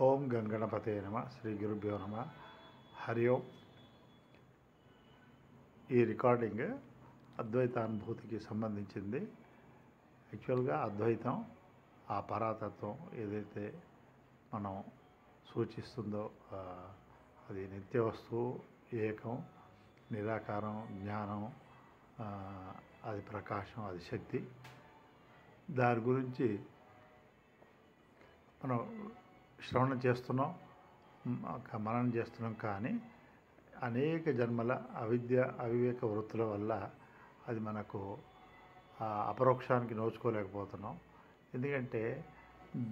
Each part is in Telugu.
ఓం గణపతే నమ. శ్రీ గురుభ్యో నమ. హరి ఓం. ఈ రికార్డింగ్ అద్వైతానుభూతికి సంబంధించింది. యాక్చువల్గా అద్వైతం, ఆ పరాతత్వం ఏదైతే మనం సూచిస్తుందో అది నిత్య వస్తువు, ఏకం, నిరాకారం, జ్ఞానం, అది ప్రకాశం, అది శక్తి. దాని గురించి మనం శ్రవణం చేస్తున్నాం, మననం చేస్తున్నాం. కానీ అనేక జన్మల అవివేక వృత్తుల వల్ల అది మనకు అపరోక్షానికి నోచుకోలేకపోతున్నాం. ఎందుకంటే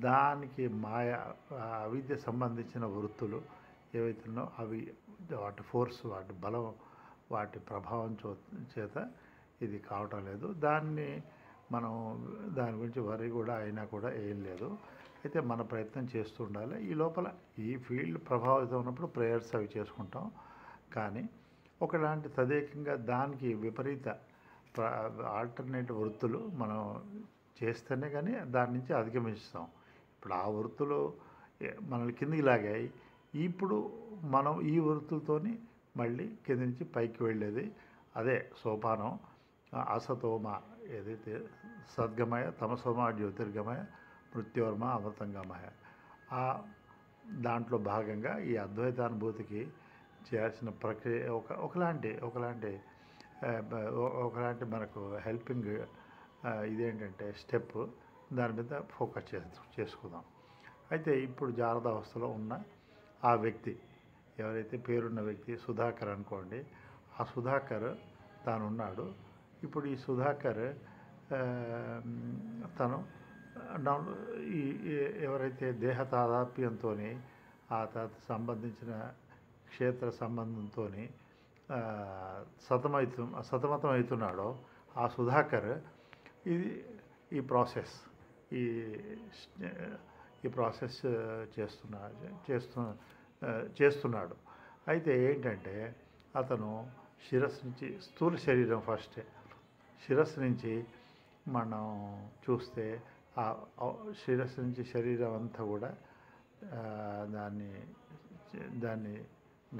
దానికి అవిద్య సంబంధించిన వృత్తులు ఏవైతున్నాయో అవి వాటి ఫోర్స్, వాటి బలం, వాటి ప్రభావం చేత ఇది కావటం లేదు. మనం దాని గురించి వరి కూడా అయినా కూడా ఏం లేదు. అయితే మన ప్రయత్నం చేస్తూ ఉండాలి. ఈ లోపల ఈ ఫీల్డ్ ప్రభావితం ఉన్నప్పుడు ప్రేయర్స్ అవి చేసుకుంటాం. కానీ ఒకలాంటి తదేకంగా దానికి విపరీత ఆల్టర్నేటివ్ వృత్తులు మనం చేస్తేనే కానీ దాని నుంచి అధిగమిస్తాం. ఇప్పుడు ఆ వృత్తులు మనల్ని కిందికి లాగాయి. ఇప్పుడు మనం ఈ వృత్తులతోని మళ్ళీ కింది నుంచి పైకి వెళ్ళేది అదే సోపానం. అసతోమ ఏదైతే సద్గమయ, తమసోమ జ్యోతిర్గమయ, మృత్యోర్మ అమృతంగమయ, ఆ దాంట్లో భాగంగా ఈ అద్వైతానుభూతికి చేయాల్సిన ప్రక్రియ ఒకలాంటి మనకు హెల్పింగ్ ఇదేంటంటే స్టెప్. దాని మీద ఫోకస్ చేసుకుందాం. అయితే ఇప్పుడు జాగ్రత్త అవస్థలో ఉన్న ఆ వ్యక్తి, ఎవరైతే పేరున్న వ్యక్తి సుధాకర్ అనుకోండి. ఆ సుధాకర్ తానున్నాడు. ఇప్పుడు ఈ సుధాకర్ తను ఎవరైతే దేహ తాదాప్యంతో ఆ సంబంధించిన క్షేత్ర సంబంధంతో సతమతమవుతున్నాడో ఆ సుధాకర్ ఈ ప్రాసెస్ చేస్తున్నాడు. అయితే ఏంటంటే అతను శిరస్సు నుంచి, స్థూల శరీరం ఫస్ట్, శిరస్సు నుంచి మనం చూస్తే ఆ శిరస్సు నుంచి శరీరం అంతా కూడా దాన్ని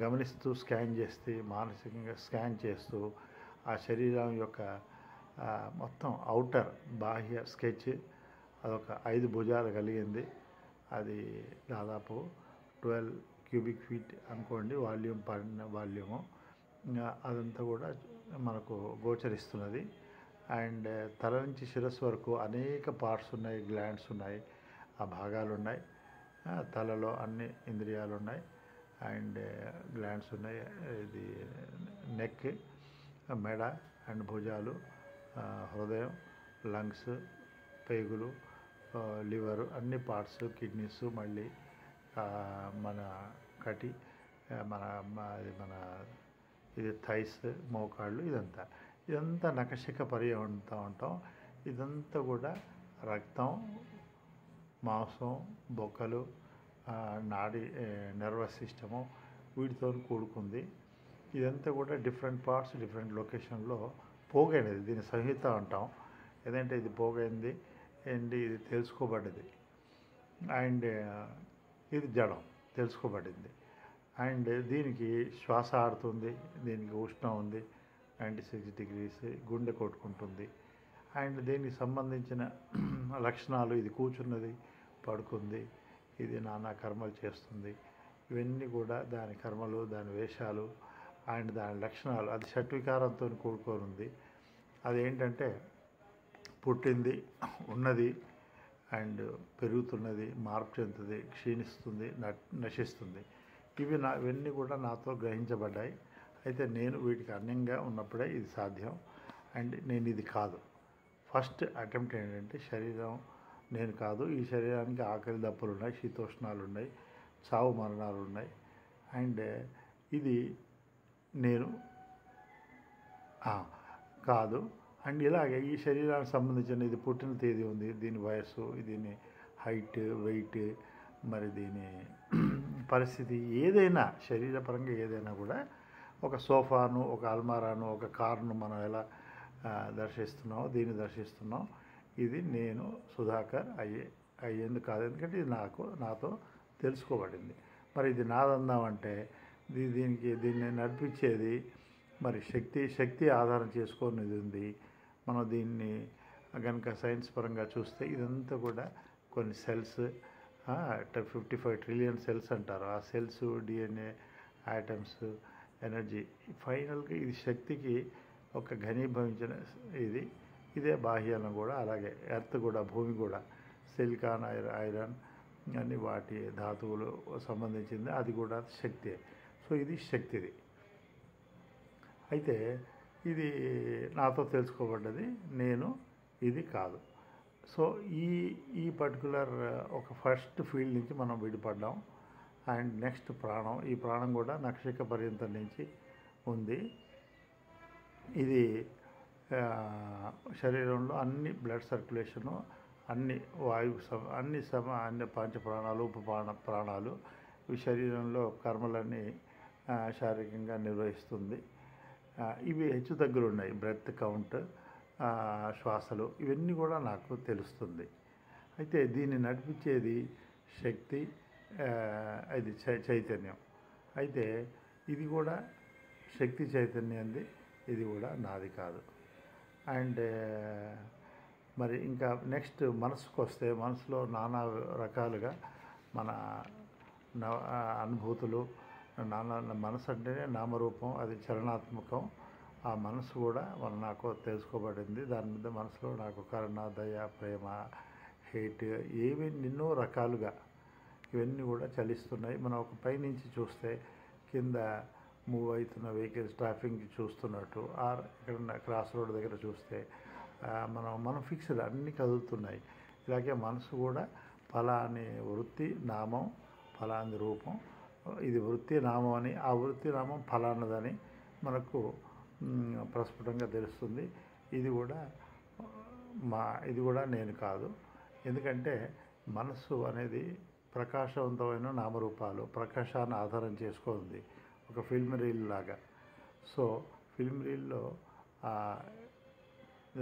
గమనిస్తూ స్కాన్ చేస్తే, మానసికంగా స్కాన్ చేస్తూ ఆ శరీరం యొక్క మొత్తం ఔటర్ బాహ్య స్కెచ్. అదొక 5 భుజాలు కలిగింది. అది దాదాపు 12 క్యూబిక్ ఫీట్ అనుకోండి, వాల్యూము. అదంతా కూడా మనకు గోచరిస్తున్నది. అండ్ తల నుంచి శిరస్సు వరకు అనేక పార్ట్స్ ఉన్నాయి, గ్లాండ్స్ ఉన్నాయి, ఆ భాగాలు ఉన్నాయి. తలలో అన్ని ఇంద్రియాలు ఉన్నాయి అండ్ గ్లాండ్స్ ఉన్నాయి. ఇది నెక్, మెడ అండ్ భుజాలు, హృదయం, లంగ్స్, పేగులు, లివరు, అన్ని పార్ట్స్, కిడ్నీస్, మళ్ళీ మన కటి, ఇది థైస్, మోకాళ్ళు, ఇదంతా నకశిక ఉంటాం. ఇదంతా కూడా రక్తం, మాంసం, బొక్కలు, నాడి, నర్వస్ సిస్టము, వీటితో కూడుకుంది. ఇదంతా కూడా డిఫరెంట్ పార్ట్స్, డిఫరెంట్ లొకేషన్లో పోగైనది. దీన్ని సంహిత అంటాం. ఏదంటే ఇది పోగైంది అండ్ ఇది తెలుసుకోబడ్డది. అండ్ ఇది జడం తెలుసుకోబడింది. అండ్ దీనికి శ్వాస ఆడుతుంది, దీనికి ఉష్ణం ఉంది, 96 degrees, గుండె కొట్టుకుంటుంది. అండ్ దీనికి సంబంధించిన లక్షణాలు, ఇది కూర్చున్నది, పడుకుంది, ఇది నానా కర్మలు చేస్తుంది. ఇవన్నీ కూడా దాని కర్మలు, దాని వేషాలు అండ్ దాని లక్షణాలు. అది షట్వికారంతో కూడుకొని ఉంది. అదేంటంటే పుట్టింది, ఉన్నది అండ్ పెరుగుతున్నది, మార్పు చెందుతుంది, క్షీణిస్తుంది, నశిస్తుంది. ఇవన్నీ కూడా నాతో గ్రహించబడ్డాయి. అయితే నేను వీటికి అన్యంగా ఉన్నప్పుడే ఇది సాధ్యం. అండ్ నేను ఇది కాదు. ఫస్ట్ అటెంప్ట్ ఏంటంటే శరీరం నేను కాదు, ఈ శరీరానికి ఆకలి దప్పులు ఉన్నాయి, శీతోష్ణాలు ఉన్నాయి, చావు మరణాలు ఉన్నాయి. అండ్ ఇది నేను కాదు. అండ్ ఇలాగే ఈ శరీరానికి సంబంధించిన ఇది పుట్టిన తేదీ ఉంది, దీని వయస్సు, దీని హైట్, వెయిట్, మరి దీని పరిస్థితి ఏదైనా శరీరపరంగా ఏదైనా కూడా ఒక సోఫాను, ఒక అల్మారాను, ఒక కారును మనం ఎలా దర్శిస్తున్నామో దీన్ని దర్శిస్తున్నాం. ఇది నేను సుధాకర్ అయ్యేందుకు కాదు. ఎందుకంటే ఇది నాతో తెలుసుకోబడింది. మరి ఇది నాదందామంటే దీన్ని నడిపించేది మరి శక్తి ఆధారం చేసుకొని ఇది ఉంది. మనం దీన్ని కనుక సైన్స్ పరంగా చూస్తే ఇదంతా కూడా కొన్ని సెల్స్ 55 ట్రిలియన్ సెల్స్ అంటారు. ఆ సెల్స్, DNA, యాటమ్స్, ఎనర్జీ, ఫైనల్గా ఇది శక్తికి ఒక ఘనీభవించిన ఇదే బాహ్యాలను కూడా అలాగే ఎర్త్ కూడా, భూమి కూడా సిలికాన్, ఐరన్ అన్ని వాటి ధాతువులు సంబంధించింది, అది కూడా శక్తి. సో ఇది శక్తిది. అయితే ఇది నాతో తెలుసుకోబడ్డది, నేను ఇది కాదు. సో ఈ పర్టికులర్ ఒక ఫస్ట్ ఫీల్డ్ నుంచి మనం విడిపడ్డాం. అండ్ నెక్స్ట్ ప్రాణం. ఈ ప్రాణం కూడా నక్షిక పర్యంతం నుంచి ఉంది. ఇది శరీరంలో అన్ని బ్లడ్ సర్క్యులేషను, అన్ని అన్ని పంచ ప్రాణాలు, ప్రాణాలు ఈ శరీరంలో కర్మలన్నీ శారీరకంగా నిర్వహిస్తుంది. ఇవి హెచ్చు తగ్గులు ఉన్నాయి. బ్రెత్ కౌంట్, శ్వాసలు, ఇవన్నీ కూడా నాకు తెలుస్తుంది. అయితే దీన్ని నడిపించేది శక్తి, ఇది చైతన్యం. అయితే ఇది కూడా శక్తి చైతన్యంది, ఇది కూడా నాది కాదు. అండ్ మరి ఇంకా నెక్స్ట్ మనసుకు వస్తే, మనసులో నానా రకాలుగా మన అనుభూతులు, మనసు అంటేనే నామరూపం, అది చలనాత్మకం. ఆ మనసు కూడా నాకు తెలుసుకోబడింది. దాని మీద మనసులో నాకు కరుణ, దయ, ప్రేమ, హేట్, ఎన్నో రకాలుగా ఇవన్నీ కూడా చలిస్తున్నాయి. మనం ఒక పైనుంచి చూస్తే కింద మూవ్ అవుతున్న వెహికల్స్, ట్రాఫిక్ చూస్తున్నట్టు, ఆర్ ఎక్కడన్నా క్రాస్ రోడ్ దగ్గర చూస్తే మనం ఫిక్స్డ్ అన్నీ కదులుతున్నాయి. ఇలాగే మనసు కూడా ఫలాని వృత్తి నామం, ఫలాని రూపం, ఇది వృత్తి నామం అని, ఆ వృత్తి నామం ఫలానదని మనకు ప్రస్ఫుటంగా తెలుస్తుంది. ఇది కూడా నేను కాదు. ఎందుకంటే మనస్సు అనేది ప్రకాశవంతమైన నామరూపాలు, ప్రకాశాన్ని ఆధారం చేసుకుంది, ఒక ఫిల్మ్ రీల్ లాగా. సో ఫిల్మ్ రీల్లో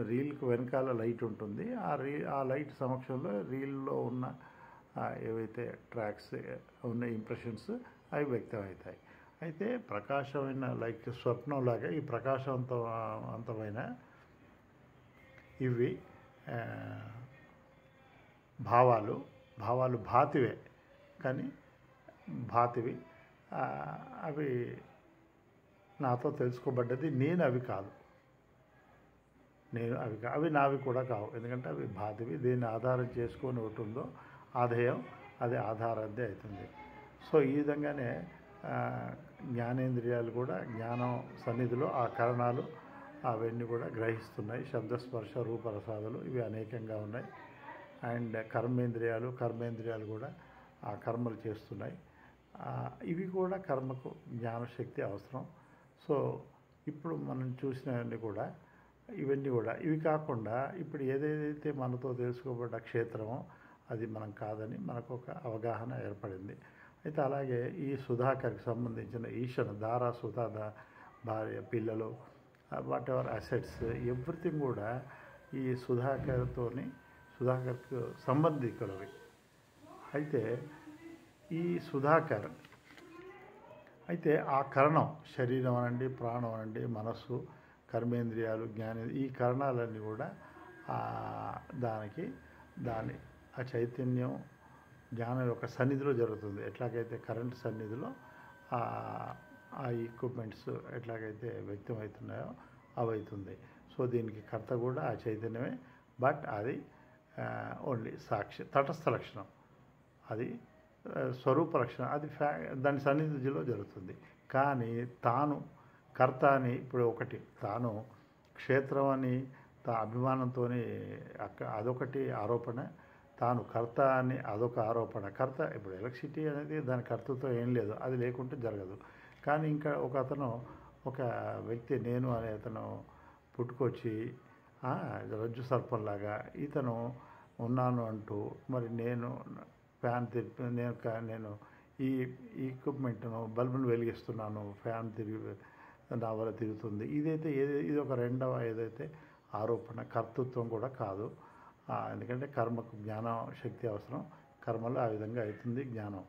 రీల్కి వెనకాల లైట్ ఉంటుంది. ఆ లైట్ సమక్షంలో రీల్లో ఉన్న ఏవైతే ట్రాక్స్ ఉన్న ఇంప్రెషన్స్ అవి వ్యక్తమవుతాయి. అయితే ప్రకాశమైన లైక్ స్వప్నంలాగా ఈ ప్రకాశవంతమైన ఇవి భావాలు భాతివే, కానీ అవి నాతో తెలుసుకోబడ్డది. నేను అవి కాదు, అవి నావి కూడా కావు. ఎందుకంటే అవి భాతివి. దీన్ని ఆధారం చేసుకొని ఉంటుందో ఆధేయం, అది ఆధారార్థే అవుతుంది. సో ఈ విధంగానే జ్ఞానేంద్రియాలు కూడా జ్ఞానం సన్నిధిలో ఆ కరణాలు అవన్నీ కూడా గ్రహిస్తున్నాయి. శబ్దస్పర్శ రూపరసాదులు ఇవి అనేకంగా ఉన్నాయి. అండ్ కర్మేంద్రియాలు కూడా ఆ కర్మలు చేస్తున్నాయి. ఇవి కూడా కర్మకు జ్ఞానశక్తి అవసరం. సో ఇప్పుడు మనం చూసినవన్నీ కూడా ఇవి కాకుండా ఇప్పుడు ఏదైతే మనతో తెలుసుకోబడ్డ క్షేత్రమో అది మనం కాదని మనకు ఒక అవగాహన ఏర్పడింది. అయితే అలాగే ఈ సుధాకర్కి సంబంధించిన ఈశ్వర దారా, సుధా, భార్య, పిల్లలు, వాట్ ఎవర్ అసెట్స్, ఎవ్రీథింగ్ కూడా ఈ సుధాకర్కు సంబంధికులవి. అయితే ఈ సుధాకర్ అయితే ఆ కరణం, శరీరం అనండి, ప్రాణం అనండి, మనస్సు, కర్మేంద్రియాలు, ఈ కరణాలన్నీ కూడా ఆ చైతన్యం జ్ఞానం యొక్క సన్నిధిలో జరుగుతుంది. ఎట్లాగైతే కరెంట్ సన్నిధిలో ఆ ఈక్విప్మెంట్స్ ఎట్లాగైతే వ్యక్తమవుతున్నాయో అవవుతుంది. సో దీనికి కర్త కూడా ఆ చైతన్యమే. బట్ అది ఓన్లీ సాక్షి, తటస్థ లక్షణం, అది స్వరూప లక్షణం, అది దాని సన్నిధిలో జరుగుతుంది. కానీ తాను కర్త అని ఇప్పుడు తాను క్షేత్రం అని అభిమానంతో అదొకటి ఆరోపణ, తాను కర్త అని అదొక ఆరోపణ. కర్త ఇప్పుడు ఎలక్ట్రిసిటీ అనేది దాని కర్తతో ఏం లేదు, అది లేకుంటే జరగదు. కానీ ఇంకా ఒక వ్యక్తి నేను అనే అతను పుట్టుకొచ్చి రజ్జు సర్పంలాగా ఇతను ఉన్నాను అంటూ, మరి నేను ఫ్యాన్ నేను ఈ ఈక్విప్మెంట్ను బల్బును వెలిగిస్తున్నాను, ఫ్యాన్ నా వల్ల తిరుగుతుంది, ఇది ఒక రెండవ ఏదైతే ఆరోపణ, కర్తృత్వం కూడా కాదు. ఎందుకంటే కర్మకు జ్ఞానం శక్తి అవసరం, కర్మలో ఆ విధంగా అవుతుంది జ్ఞానం.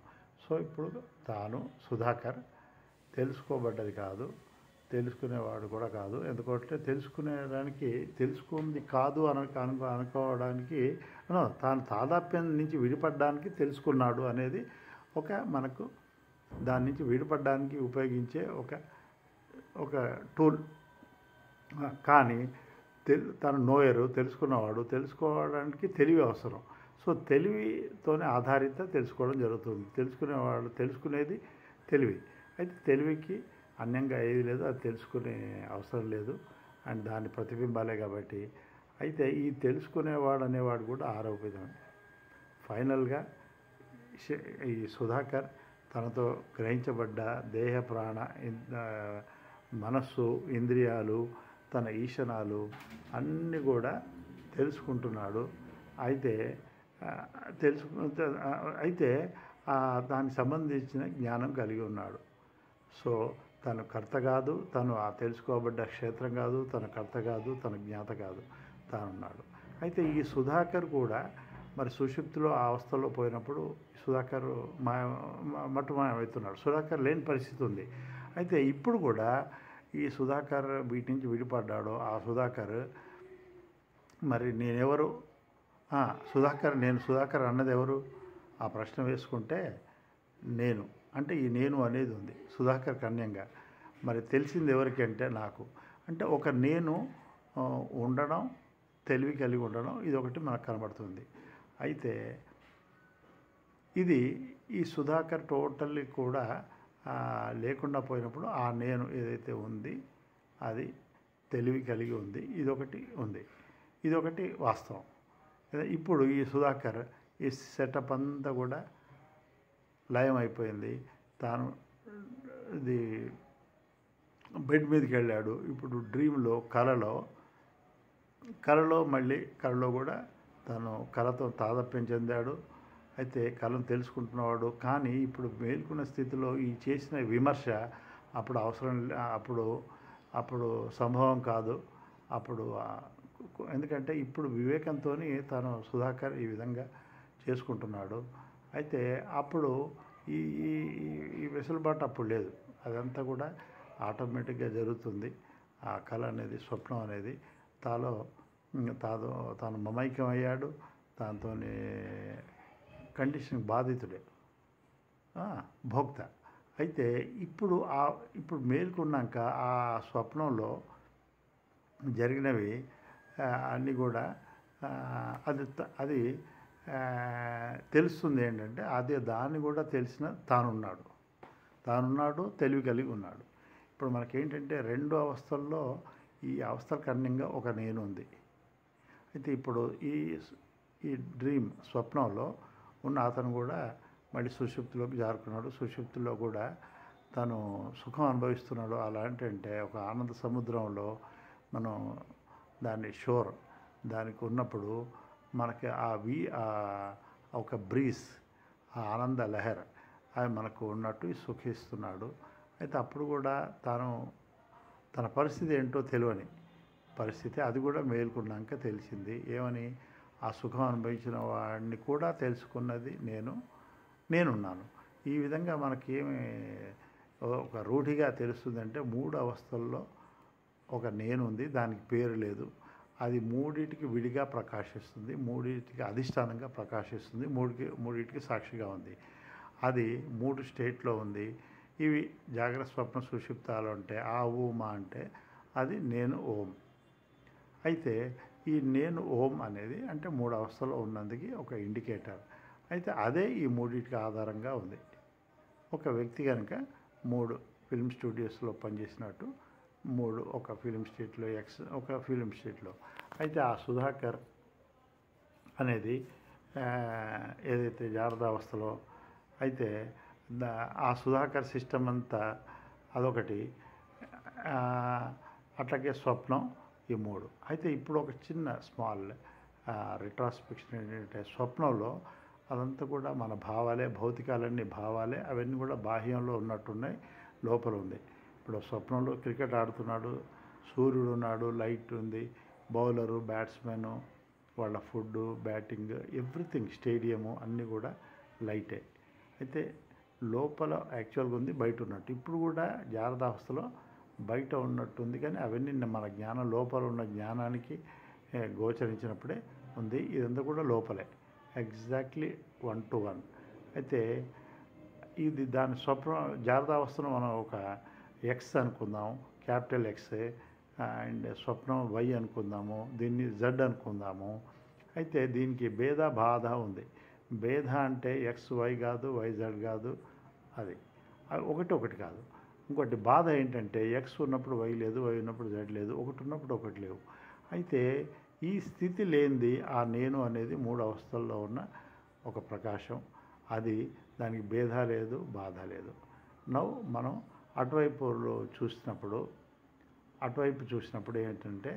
సో ఇప్పుడు తాను సుధాకర్ తెలుసుకోబడ్డది కాదు, తెలుసుకునేవాడు కూడా కాదు. ఎందుకంటే తెలుసుకునేదానికి తెలుసుకుంది కాదు అనుకోవడానికి తాను తాదాప్యం నుంచి విడిపడడానికి తెలుసుకున్నాడు అనేది ఒక మనకు దాని నుంచి విడిపడడానికి ఉపయోగించే ఒక టూల్. కానీ తను నోయరు, తెలుసుకున్నవాడు, తెలుసుకోవడానికి తెలివి అవసరం. సో తెలివితోనే ఆధారిత తెలుసుకోవడం జరుగుతుంది. తెలుసుకునేవాడు తెలుసుకునేది తెలివి. అయితే తెలివికి అన్యంగా ఏది లేదు, అది తెలుసుకునే అవసరం లేదు, అండ్ దాని ప్రతిబింబాలే కాబట్టి. అయితే ఈ తెలుసుకునేవాడు అనేవాడు కూడా ఆరోపితమే. ఫైనల్గా ఈ సుధాకర్ తనతో గ్రహించబడ్డ దేహ ప్రాణ మనస్సు ఇంద్రియాలు తన ఈశనాలు అన్నీ కూడా తెలుసుకుంటున్నాడు. అయితే దానికి సంబంధించిన జ్ఞానం కలిగి ఉన్నాడు. సో తను కర్త కాదు, తను ఆ తెలుసుకోబడ్డ క్షేత్రం కాదు, తన కర్త కాదు, తన జ్ఞాత కాదు, తానున్నాడు. అయితే ఈ సుధాకర్ కూడా మరి సుషుప్తిలో ఆ అవస్థలో పోయినప్పుడు సుధాకర్ మట్టుమాయమవుతున్నాడు. సుధాకర్ లేని పరిస్థితి ఉంది. అయితే ఇప్పుడు కూడా ఈ సుధాకర్ వీటి నుంచి విడిపడ్డాడో ఆ సుధాకర్ మరి నేనెవరు, నేను సుధాకర్ అన్నది ఎవరు ఆ ప్రశ్న వేసుకుంటే నేను అంటే ఈ నేను అనేది ఉంది సుధాకర్ కన్యంగా. మరి తెలిసింది ఎవరికి అంటే నాకు. అంటే ఒక నేను ఉండడం, తెలివి కలిగి ఉండడం, ఇది ఒకటి మనకు కనబడుతుంది. అయితే ఇది ఈ సుధాకర్ టోటల్లీ కూడా లేకుండా పోయినప్పుడు ఆ నేను ఏదైతే ఉంది అది తెలివి కలిగి ఉంది, ఇదొకటి ఉంది, ఇదొకటి వాస్తవం. ఇప్పుడు ఈ సుధాకర్ ఈ సెటప్ అంతా కూడా లయం అయిపోయింది. తాను ఇది బెడ్ మీదకి వెళ్ళాడు. ఇప్పుడు డ్రీమ్లో కళలో మళ్ళీ కళలో కూడా తను కళతో తాదాప్యం చెందాడు. అయితే కళను తెలుసుకుంటున్నవాడు. కానీ ఇప్పుడు మేల్కొన్న స్థితిలో ఈ చేసిన విమర్శ అప్పుడు అవసరం, అప్పుడు సంభవం కాదు. ఎందుకంటే ఇప్పుడు వివేకంతో తను సుధాకర్ ఈ విధంగా చేసుకుంటున్నాడు. అయితే అప్పుడు ఈ వెసులుబాటు అప్పుడు లేదు. అదంతా కూడా ఆటోమేటిక్గా జరుగుతుంది. ఆ కళ అనేది, స్వప్నం అనేది తాను మమైక్యం అయ్యాడు. దాంతో కండిషన్ బాధితుడే, భోక్త. అయితే ఇప్పుడు మేల్కొన్నాక ఆ స్వప్నంలో జరిగినవి అన్నీ కూడా అది తెలుస్తుంది. ఏంటంటే దాన్ని కూడా తెలిసిన తానున్నాడు, తెలివి కలిగి ఉన్నాడు. ఇప్పుడు మనకేంటంటే రెండు అవస్థల్లో ఈ అవస్థల కారణంగా ఒక నేను ఉంది. అయితే ఇప్పుడు ఈ డ్రీమ్ స్వప్నంలో ఉన్న అతను కూడా మళ్ళీ సుషుప్తిలోకి జారుకున్నాడు. సుషుప్తిలో కూడా తను సుఖం అనుభవిస్తున్నాడు. అలాంటి ఒక ఆనంద సముద్రంలో మనం దాన్ని దానికి ఉన్నప్పుడు మనకి ఒక బ్రీజ్, ఆ ఆనంద లహర్ అది మనకు ఉన్నట్టు సుఖిస్తున్నాడు. అయితే అప్పుడు కూడా తన పరిస్థితి ఏంటో తెలియని పరిస్థితి, అది కూడా మేల్కొన్నాక తెలిసింది. ఏమని? ఆ సుఖం అనుభవించిన వాడిని కూడా తెలుసుకున్నది నేనున్నాను. ఈ విధంగా మనకేమి ఒక రూఢిగా తెలుస్తుందంటే 3 అవస్థల్లో ఒక నేను ఉంది, దానికి పేరు లేదు. అది మూడింటికి విడిగా ప్రకాశిస్తుంది, మూడింటికి అధిష్టానంగా ప్రకాశిస్తుంది, మూడింటికి సాక్షిగా ఉంది. అది 3 స్టేట్లో ఉంది. ఇవి జాగ్రత్త, స్వప్న, సుషుప్తాలు అంటే ఆ ఓమా అంటే అది నేను ఓం. అయితే ఈ నేను ఓం అనేది అంటే 3 అవస్థలో ఉన్నందుకు ఒక ఇండికేటర్. అయితే అదే ఈ మూడింటికి ఆధారంగా ఉంది. ఒక వ్యక్తి కనుక 3 ఫిల్మ్ స్టూడియోస్లో పనిచేసినట్టు 3 ఒక ఫిలిం స్టేట్లో ఒక ఫిలిం స్టేట్లో. అయితే ఆ సుధాకర్ అనేది ఏదైతే జాగ్రత్తావస్థలో అయితే ఆ సుధాకర్ సిస్టమ్ అంతా అదొకటి, అట్లాగే స్వప్నం, ఈ 3. అయితే ఇప్పుడు ఒక చిన్న స్మాల్ రిట్రాస్పెక్షన్ ఏంటంటే స్వప్నంలో అదంతా కూడా మన భావాలే, భౌతికాలన్నీ భావాలే, అవన్నీ కూడా బాహ్యంలో ఉన్నట్టున్నాయి, లోపల ఉంది. ఇప్పుడు స్వప్నంలో క్రికెట్ ఆడుతున్నాడు, సూర్యుడు ఉన్నాడు, లైట్ ఉంది, బౌలరు, బ్యాట్స్మెను, వాళ్ళ ఫుడ్డు, బ్యాటింగ్, ఎవ్రీథింగ్, స్టేడియము అన్నీ కూడా లైటే. అయితే లోపల యాక్చువల్గా ఉంది, బయట ఉన్నట్టు. ఇప్పుడు కూడా జాగ్రత్తావస్థలో బయట ఉన్నట్టుంది, కానీ అవన్నీ మన జ్ఞానం లోపల ఉన్న జ్ఞానానికి గోచరించినప్పుడే ఉంది. ఇదంతా కూడా లోపలే, ఎగ్జాక్ట్లీ 1 to 1. అయితే ఇది దాని జాగ్రత్తావస్థను మనం ఒక ఎక్స్ అనుకుందాం, క్యాపిటల్ ఎక్స్, అండ్ స్వప్నం వై అనుకుందాము, దీన్ని జెడ్ అనుకుందాము. అయితే దీనికి భేద బాధ ఉంది. భేద అంటే ఎక్స్ వై కాదు, వై జెడ్ కాదు, అది ఒకటి కాదు. ఇంకోటి బాధ ఏంటంటే ఎక్స్ ఉన్నప్పుడు వై లేదు, వై ఉన్నప్పుడు జెడ్ లేదు, ఒకటి ఉన్నప్పుడు ఒకటి లేవు. అయితే ఈ స్థితి లేనిది ఆ నేను అనేది 3 అవస్థల్లో ఉన్న ఒక ప్రకాశం. అది దానికి భేద లేదు, బాధ లేదు. మనం అటువైపు చూసినప్పుడు ఏంటంటే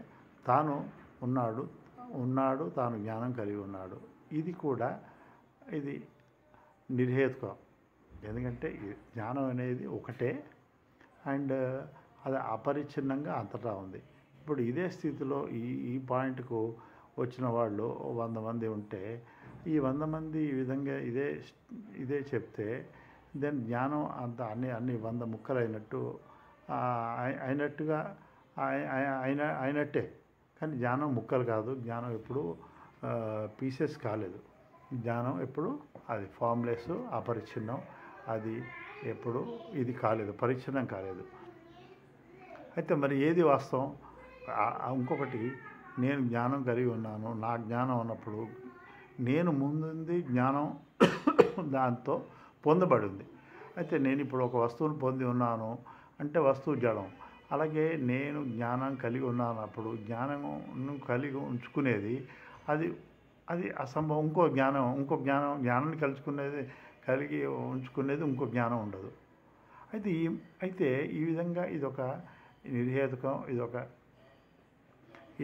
తాను ఉన్నాడు, తాను జ్ఞానం కలిగి ఉన్నాడు. ఇది కూడా ఇది నిర్హేతుకం. ఎందుకంటే జ్ఞానం అనేది ఒకటే, అండ్ అది అపరిచ్ఛిన్నంగా అంతటా ఉంది. ఇప్పుడు ఇదే స్థితిలో ఈ పాయింట్కు వచ్చిన వాళ్ళు 100 మంది ఉంటే, ఈ 100 మంది ఈ విధంగా ఇదే చెప్తే దెన్ జ్ఞానం అంత అన్ని 100 ముక్కలు అయినట్టే. కానీ జ్ఞానం ముక్కలు కాదు, జ్ఞానం ఎప్పుడు పీసెస్ కాలేదు. జ్ఞానం ఎప్పుడు అది ఫామ్లెస్, అపరిచ్ఛిన్నం. అది ఎప్పుడు ఇది కాలేదు, పరిచ్ఛిన్నం కాలేదు. అయితే మరి ఏది వాస్తవం? ఇంకొకటి, నేను జ్ఞానం కలిగి ఉన్నాను, నా జ్ఞానం ఉన్నప్పుడు నేను ముందుంది జ్ఞానం దాంతో పొందబడింది. అయితే నేను ఇప్పుడు ఒక వస్తువును పొంది ఉన్నాను అంటే వస్తువు జడం. అలాగే నేను జ్ఞానం కలిగి ఉన్నానప్పుడు జ్ఞానం కలిగి ఉంచుకునేది అది అసంభవం. జ్ఞానాన్ని కలిగి ఉంచుకునేది ఇంకో జ్ఞానం ఉండదు. అయితే ఈ విధంగా ఇదొక నిర్హేతుకం,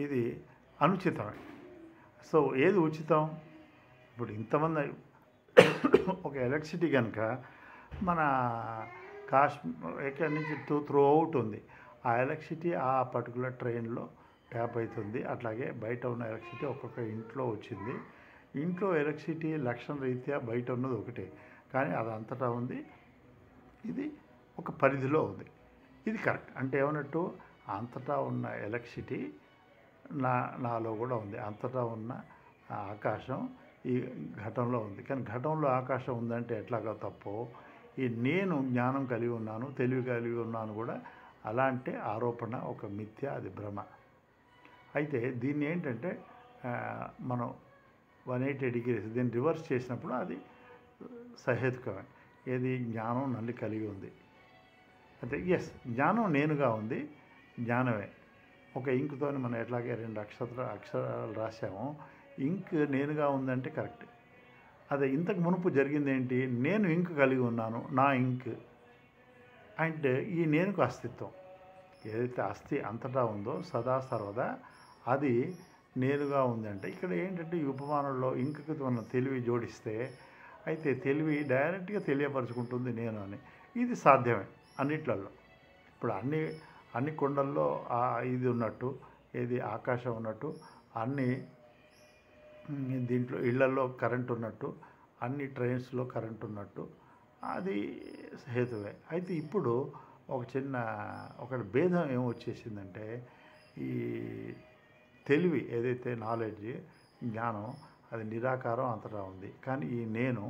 ఇది అనుచితమే. సో ఏది ఉచితం? ఇప్పుడు ఇంతమంది ఒక ఎలక్ట్రిసిటీ కనుక మన ఎక్కడి నుంచి త్రూ అవుట్ ఉంది, ఆ ఎలక్ట్రిసిటీ ఆ పర్టికులర్ ట్రైన్లో ట్యాప్ అవుతుంది. అట్లాగే బయట ఉన్న ఎలక్ట్రిసిటీ ఒక్కొక్క ఇంట్లో వచ్చింది. ఇంట్లో ఎలక్ట్రిసిటీ లక్షణ రీత్యా బయట ఉన్నది ఒకటే, కానీ అది అంతటా ఉంది. ఇది ఒక పరిధిలో ఉంది. ఇది కరెక్ట్. అంటే ఏమన్నట్టు, అంతటా ఉన్న ఎలక్ట్రిసిటీ నాలో కూడా ఉంది. అంతటా ఉన్న ఆకాశం ఈ ఘటంలో ఉంది. కానీ ఘటంలో ఆకాశం ఉందంటే ఎట్లాగా తప్పో, ఈ నేను జ్ఞానం కలిగి ఉన్నాను, తెలివి కలిగి ఉన్నాను కూడా అలాంటి ఆరోపణ ఒక మిథ్య, అది భ్రమ. అయితే దీన్ని ఏంటంటే మనం 180 degrees దీన్ని రివర్స్ చేసినప్పుడు అది సహేతుకమే. ఏది? జ్ఞానం నన్ను కలిగి ఉంది. అయితే జ్ఞానం నేనుగా ఉంది, జ్ఞానమే. ఒక ఇంకుతో మనం ఎట్లాగే 2 అక్షరాలు రాసామో, ఇంక్ నేనుగా ఉందంటే కరెక్ట్. అదే ఇంతకు మునుపు జరిగింది ఏంటి? నేను ఇంక్ కలిగి ఉన్నాను, నా ఇంక్. అండ్ ఈ నేనుకు అస్తిత్వం ఏదైతే అస్థి అంతటా ఉందో సదా సర్వదా అది నేనుగా ఉందంటే, ఇక్కడ ఏంటంటే ఈ ఉపమానంలో ఇంకుకి మనం తెలివి జోడిస్తే, అయితే తెలివి డైరెక్ట్గా తెలియపరుచుకుంటుంది నేను అని. ఇది సాధ్యమే అన్నిట్లలో. ఇప్పుడు అన్ని కొండల్లో ఇది ఉన్నట్టు, ఏది ఆకాశం ఉన్నట్టు, అన్ని దీంట్లో ఇళ్లలో కరెంట్ ఉన్నట్టు, అన్ని ట్రైన్స్లో కరెంట్ ఉన్నట్టు, అది హేతువే. అయితే ఇప్పుడు ఒక భేదం ఏమొచ్చేసిందంటే, ఈ తెలివి ఏదైతే నాలెడ్జ్, జ్ఞానం, అది నిరాకారం అంతటా ఉంది. కానీ ఈ నేను,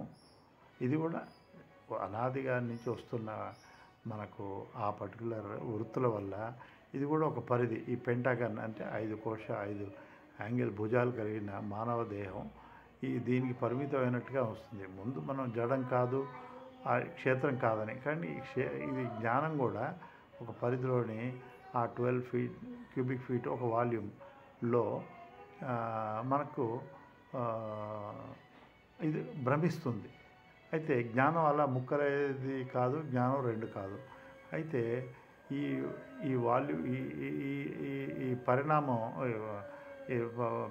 ఇది కూడా అనాదిగా నుంచి వస్తున్న మనకు ఆ పర్టికులర్ వృత్తుల వల్ల ఇది కూడా ఒక పరిధి. ఈ పెంటాగన్ అంటే 5 యాంగిల్ భుజాలు కలిగిన మానవ దేహం దీనికి పరిమితమైనట్టుగా వస్తుంది. ముందు మనం జడం కాదు, ఆ క్షేత్రం కాదని. కానీ ఇది జ్ఞానం కూడా ఒక పరిధిలోని ఆ 12 క్యూబిక్ ఫీట్ ఒక వాల్యూమ్లో మనకు ఇది భ్రమిస్తుంది. అయితే జ్ఞానం అలా ముక్కలేది కాదు, జ్ఞానం 2 కాదు. అయితే ఈ వాల్యూ ఈ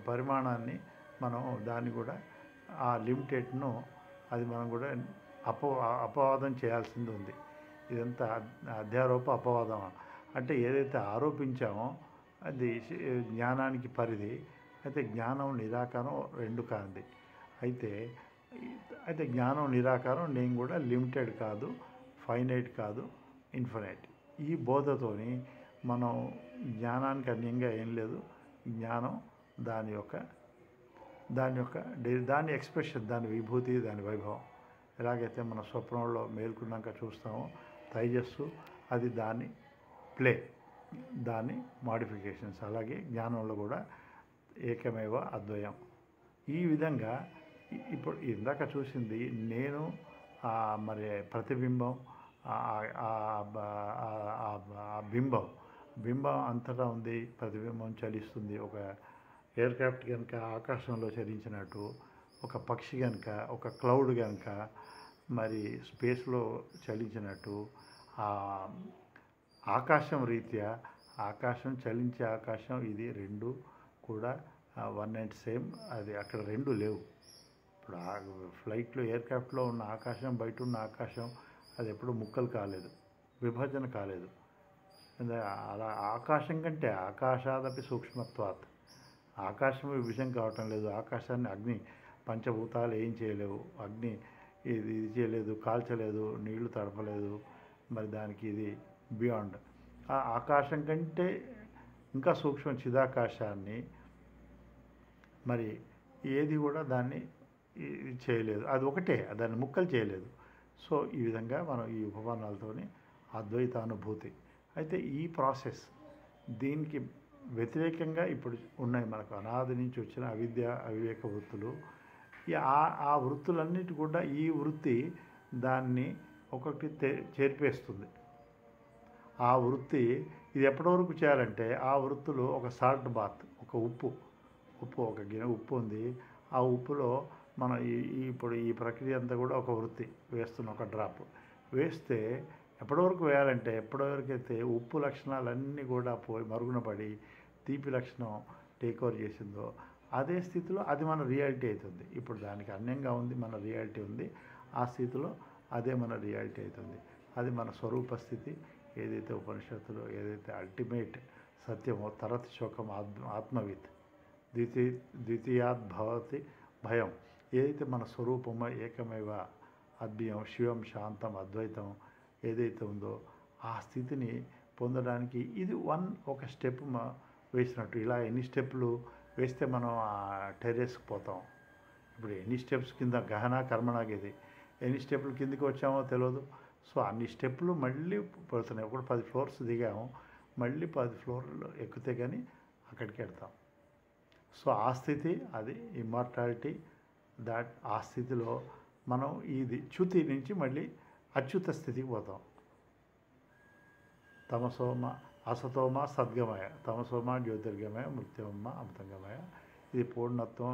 పరిమాణాన్ని మనం దాన్ని కూడా ఆ లిమిటెడ్ను అది మనం కూడా అపవాదం చేయాల్సింది ఉంది. ఇదంతా అధ్యారోప అపవాదం. అంటే ఏదైతే ఆరోపించామో అది జ్ఞానానికి పరిధి. అయితే జ్ఞానం నిరాకారం 2 కానిది. అయితే అయితే జ్ఞానం నిరాకారం, నేను కూడా లిమిటెడ్ కాదు, ఫైనైట్ కాదు, ఇన్ఫినైట్. ఈ బోధతోని మనం జ్ఞానానికి అన్యంగా ఏం లేదు. జ్ఞానం దాని యొక్క దాని ఎక్స్ప్రెషన్, దాని విభూతి, దాని వైభవం. ఎలాగైతే మన స్వప్నంలో మేల్కొన్నాక చూస్తామో తైజస్సు, అది దాని ప్లే, దాని మాడిఫికేషన్స్. అలాగే జ్ఞానంలో కూడా ఏకమేవ అద్వయం. ఈ విధంగా ఇప్పుడు ఇందాక చూసింది నేను, మరి ప్రతిబింబం, బింబం అంతటా ఉంది, ప్రతిబింబం చలిస్తుంది. ఒక ఎయిర్క్రాఫ్ట్ కనుక ఆకాశంలో చలించినట్టు, ఒక పక్షి కనుక, ఒక క్లౌడ్ కనుక మరి స్పేస్లో చలించినట్టు, ఆకాశం రీత్యా ఆకాశం, చలించే ఆకాశం, ఇది రెండు కూడా వన్ అండ్ సేమ్. అది అక్కడ రెండు లేవు. ఇప్పుడు ఫ్లైట్లో, ఎయిర్క్రాఫ్ట్లో ఉన్న ఆకాశం, బయట ఉన్న ఆకాశం, అది ఎప్పుడు ముక్కలు కాలేదు, విభజన కాలేదు. అలా ఆకాశం కంటే ఆకాశాదపి సూక్ష్మత్వాత్, ఆకాశం విభజన కావటం లేదు. ఆకాశాన్ని అగ్ని, పంచభూతాలు ఏం చేయలేవు. అగ్ని ఇది చేయలేదు, కాల్చలేదు, నీళ్లు తడపలేదు. మరి దానికి ఇది బియాండ్. ఆ ఆకాశం కంటే ఇంకా సూక్ష్మ చిదాకాశాన్ని మరి ఏది కూడా దాన్ని చేయలేదు. అది ఒకటే, దాన్ని ముక్కలు చేయలేదు. సో ఈ విధంగా మనం ఈ ఉపమానాలతోని అద్వైతానుభూతి. అయితే ఈ ప్రాసెస్, దీనికి వ్యతిరేకంగా ఇప్పుడు ఉన్నాయి మనకు అనాది నుంచి వచ్చిన అవిద్య, అవివేక వృత్తులు. ఆ వృత్తులన్నిటి కూడా ఈ వృత్తి దాన్ని ఒకటి చేర్పేస్తుంది. ఆ వృత్తి ఇది ఎప్పటి వరకు చేయాలంటే, ఆ వృత్తులు ఒక సాల్ట్ బాత్, ఒక ఉప్పు ఒక గిన్నె ఉప్పు ఉంది. ఆ ఉప్పులో మనం ఇప్పుడు ఈ ప్రక్రియ అంతా కూడా ఒక వృత్తి వేస్తున్న, ఒక డ్రాప్ వేస్తే ఎప్పటివరకు వేయాలంటే, ఎప్పటివరకైతే ఉప్పు లక్షణాలన్నీ కూడా పోయి మరుగున పడి తీపి లక్షణం టేక్ ఓవర్ చేసిందో, అదే స్థితిలో అది మన రియాలిటీ అవుతుంది. ఇప్పుడు దానికి అన్యంగా ఉంది, మన రియాలిటీ ఉంది. ఆ స్థితిలో అదే మన రియాలిటీ అవుతుంది. అది మన స్వరూప స్థితి. ఏదైతే ఉపనిషత్తులో, ఏదైతే అల్టిమేట్ సత్యమో, తరత్ శోకం ఆత్మవిత్ ద్వితీయాద్భవతి భయం, ఏదైతే మన స్వరూపమో ఏకమేవ అద్భుతం, శివం, శాంతం, అద్వైతం ఏదైతే ఉందో, ఆ స్థితిని పొందడానికి ఇది ఒక స్టెప్ వేసినట్టు. ఇలా ఎన్ని స్టెప్పులు వేస్తే మనం ఆ టెర్రస్కి పోతాం. ఇప్పుడు ఎన్ని స్టెప్స్ కింద గహన కర్మణాగిది, ఎన్ని స్టెప్పులు కిందికి వచ్చామో తెలియదు. సో అన్ని స్టెప్పులు మళ్ళీ పడుతున్నాయి. ఒకటి 10 ఫ్లోర్స్ దిగాము, మళ్ళీ 10 ఫ్లోర్లు ఎక్కితే కానీ అక్కడికి వెళ్తాం. సో ఆ స్థితి, అది ఇమ్మార్టాలిటీ. ఆ స్థితిలో మనం ఇది చ్యుతి నుంచి మళ్ళీ అచ్యుత స్థితికి పోతాం. తమసోమ అసతోమ సద్గమయ, తమసోమ జ్యోతిర్గమయ, మృత్యోమ అమృతంగమయ. ఇది పూర్ణత్వం,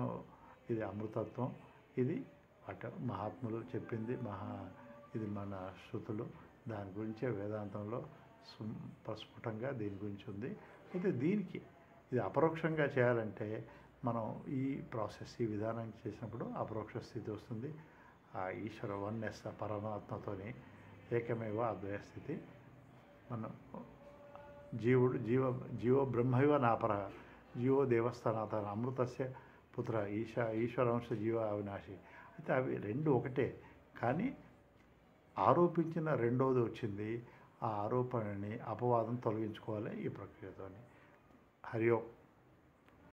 ఇది అమృతత్వం. ఇది మహాత్ములు చెప్పింది, ఇది మన శృతులు. దాని గురించే వేదాంతంలో ప్రస్ఫుటంగా దీని గురించి ఉంది. అయితే దీనికి ఇది అపరోక్షంగా చేయాలంటే మనం ఈ ప్రాసెస్, ఈ విధానం చేసినప్పుడు అపరోక్ష స్థితి వస్తుంది. ఆ ఈశ్వర వన్నెస్, పరమాత్మతోని ఏకమేవ అద్వయ స్థితి. మనం జీవో బ్రహ్మైవ నాపర, జీవో దేవస్థానాథ, అమృతస్య పుత్ర, ఈశ్వరంశ జీవ అవినాశి. అయితే అవి రెండు ఒకటే, కానీ ఆరోపించిన రెండవది వచ్చింది. ఆ ఆరోపణని, అపవాదం తొలగించుకోవాలి ఈ ప్రక్రియతోని. హరి ఓం.